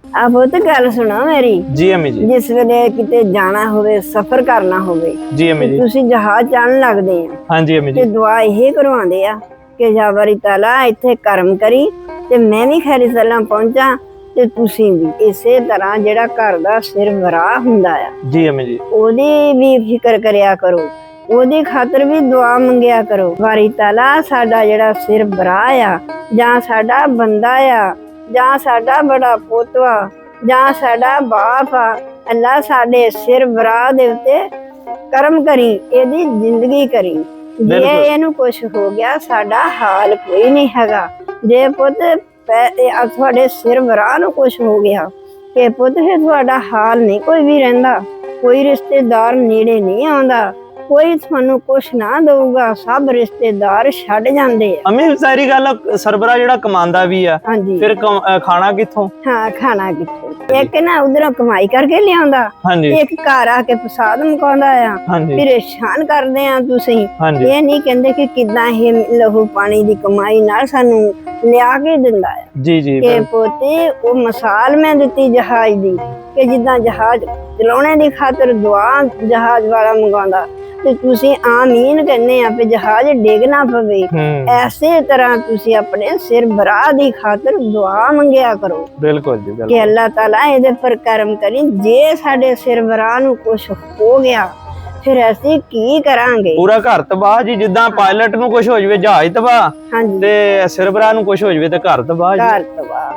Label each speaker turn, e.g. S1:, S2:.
S1: ਆ ਪੁੱਤ ਗੱਲ ਸੁਣੋ ਮੇਰੀ।
S2: ਜੀ ਅਮੀ ਜੀ।
S1: ਜਿਸ ਵੇਲੇ ਕਿਤੇ ਜਾਣਾ ਹੋਵੇ, ਸਫ਼ਰ ਕਰਨਾ ਹੋਵੇ,
S2: ਜੀ ਅਮੀ ਜੀ।
S1: ਤੁਸੀਂ ਜਹਾਜ਼ ਚੜਨ ਲੱਗਦੇ ਆ
S2: ਹਾਂਜੀ ਅਮੀ
S1: ਤੇ
S2: ਜੀ।
S1: ਦੁਆ ਇਹ ਕਰਵਾਉਂਦੇ ਆ ਕਿ ਜਾਂ ਵਾਰੀ ਤਾਲਾ ਇੱਥੇ ਕਰਮ ਕਰੀ ਤੇ ਮੈਂ ਵੀ ਖੈਰੀ ਸਲਾਮ ਪਹੁੰਚਾਂ ਤੇ ਤੁਸੀਂ ਵੀ। ਇਸੇ ਤਰ੍ਹਾਂ ਜਿਹੜਾ ਘਰ ਦਾ ਸਿਰ ਵਰਾ ਹੁੰਦਾ ਆ,
S2: ਜੀ ਅਮੀ ਜੀ।
S1: ਉਹਦੀ ਵੀ ਫਿਕਰ ਕਰਿਆ ਕਰੋ, ਉਹਦੀ ਖਾਤਰ ਵੀ ਦੁਆ ਮੰਗਿਆ ਕਰੋ। ਵਾਰੀ ਤਾਲਾ ਸਾਡਾ ਜਿਹੜਾ ਸਿਰ ਵਰਾ ਆ, ਜਾਂ ਸਾਡਾ ਬੰਦਾ ਆ, ਜਾਂ ਸਾਡਾ ਬੜਾ ਪੋਤਵਾ, ਜਾਂ ਸਾਡਾ ਬਾਪ ਆ, ਅੱਲਾ ਸਾਡੇ ਸਿਰ ਵਰਾ ਦੇ ਉੱਤੇ ਕਰਮ ਕਰੀ, ਇਹਦੀ ਜ਼ਿੰਦਗੀ ਕਰੀ। ਜੇ ਇਹਨੂੰ ਕੁਛ ਹੋ ਗਿਆ ਸਾਡਾ ਹਾਲ ਕੋਈ ਨਹੀਂ ਹੈਗਾ। ਜੇ ਪੁੱਤ ਤੁਹਾਡੇ ਸਿਰ ਵਰਾ ਨੂੰ ਕੁਛ ਹੋ ਗਿਆ ਕਿ ਪੁੱਤ ਫਿਰ ਤੁਹਾਡਾ ਹਾਲ ਨਹੀਂ ਕੋਈ ਵੀ ਰਹਿੰਦਾ, ਕੋਈ ਰਿਸ਼ਤੇਦਾਰ ਨੇੜੇ ਨਹੀਂ ਆਉਂਦਾ, ਕੋਈ ਤੁਹਾਨੂੰ ਕੁਛ ਨਾ ਦਊਗਾ, ਸਭ ਰਿਸ਼ਤੇਦਾਰ ਛੱਡ ਜਾਂਦੇ ਆ।
S2: ਅਮੀ ਸਾਰੀ ਗੱਲ ਸਰਬਰਾ ਜਿਹੜਾ ਕਮਾਉਂਦਾ ਵੀ ਆ,
S1: ਹਾਂਜੀ
S2: ਫਿਰ ਖਾਣਾ ਕਿੱਥੋਂ?
S1: ਹਾਂ, ਖਾਣਾ ਕਿੱਥੋਂ? ਇੱਕ ਨਾ ਉਧਰੋਂ ਕਮਾਈ ਕਰਕੇ ਲਿਆਉਂਦਾ,
S2: ਹਾਂਜੀ
S1: ਇੱਕ ਘਰ ਆ ਕੇ ਪ੍ਰਸਾਦ ਮੁਕਾਉਂਦਾ ਆ।
S2: ਹਾਂਜੀ
S1: ਪਰੇਸ਼ਾਨ ਕਰਦੇ ਆ ਤੁਸੀਂ।
S2: ਹਾਂਜੀ
S1: ਇਹ ਨਹੀਂ ਕਹਿੰਦੇ ਕਿ ਕਿੱਦਾਂ ਇਹ ਲਹੂ ਪਾਣੀ ਦੀ ਕਮਾਈ ਨਾਲ ਸਾਨੂੰ ਲਿਆ ਕੇ ਦਿੰਦਾ ਆ।
S2: ਜੀ ਜੀ
S1: ਕਿ ਪੋਤੇ ਉਹ ਮਿਸਾਲ ਮੈਂ ਦਿੱਤੀ ਜਹਾਜ਼ ਦੀ, ਕਿ ਜਿੱਦਾਂ ਜਹਾਜ਼ ਚਲਾਉਣੇ ਦੀ ਖਾਤਰ ਦੁਆ ਜਹਾਜ਼ ਵਾਲਾ ਮੰਗਾਉਂਦਾ ਤੇ ਤੁਸੀਂ ਆਮੀਨ ਕਹਿੰਦੇ ਆ ਕਿ ਜਹਾਜ਼ ਡਿੱਗ ਨਾ ਪਵੇ। ਐਸੇ ਤਰ੍ਹਾਂ ਤੁਸੀਂ ਆਪਣੇ ਸਿਰ ਬਰਾ ਦੀ ਖਾਤਰ ਦੁਆ ਮੰਗਿਆ ਕਰੋ।
S2: ਬਿਲਕੁਲ ਜੀ ਬਿਲਕੁਲ।
S1: ਕਿ ਅੱਲਾਹ ਤਾਲਾ ਇਹਦੇ ਪਰ ਕਰਮ ਕਰੀ। ਜੇ ਸਾਡੇ ਸਿਰ ਬਰਾ ਨੂੰ ਕੁਛ ਹੋ ਗਿਆ ਫਿਰ ਅਸੀਂ ਕੀ ਕਰਾਂਗੇ?
S2: ਪੂਰਾ ਘਰ ਤਬਾਹ ਜੀ। ਜਿੱਦਾਂ ਪਾਇਲਟ ਨੂੰ ਕੁਛ ਹੋ ਜਾਵੇ, ਜਹਾਜ਼ ਤਬਾਹ,
S1: ਹਾਂਜੀ,
S2: ਤੇ ਸਿਰਬਰਾ ਨੂੰ ਕੁਛ ਹੋ ਜਾਵੇ ਤੇ ਘਰ ਤਬਾਹ ਜੀ।
S1: ਘਰ ਤਬਾਹ।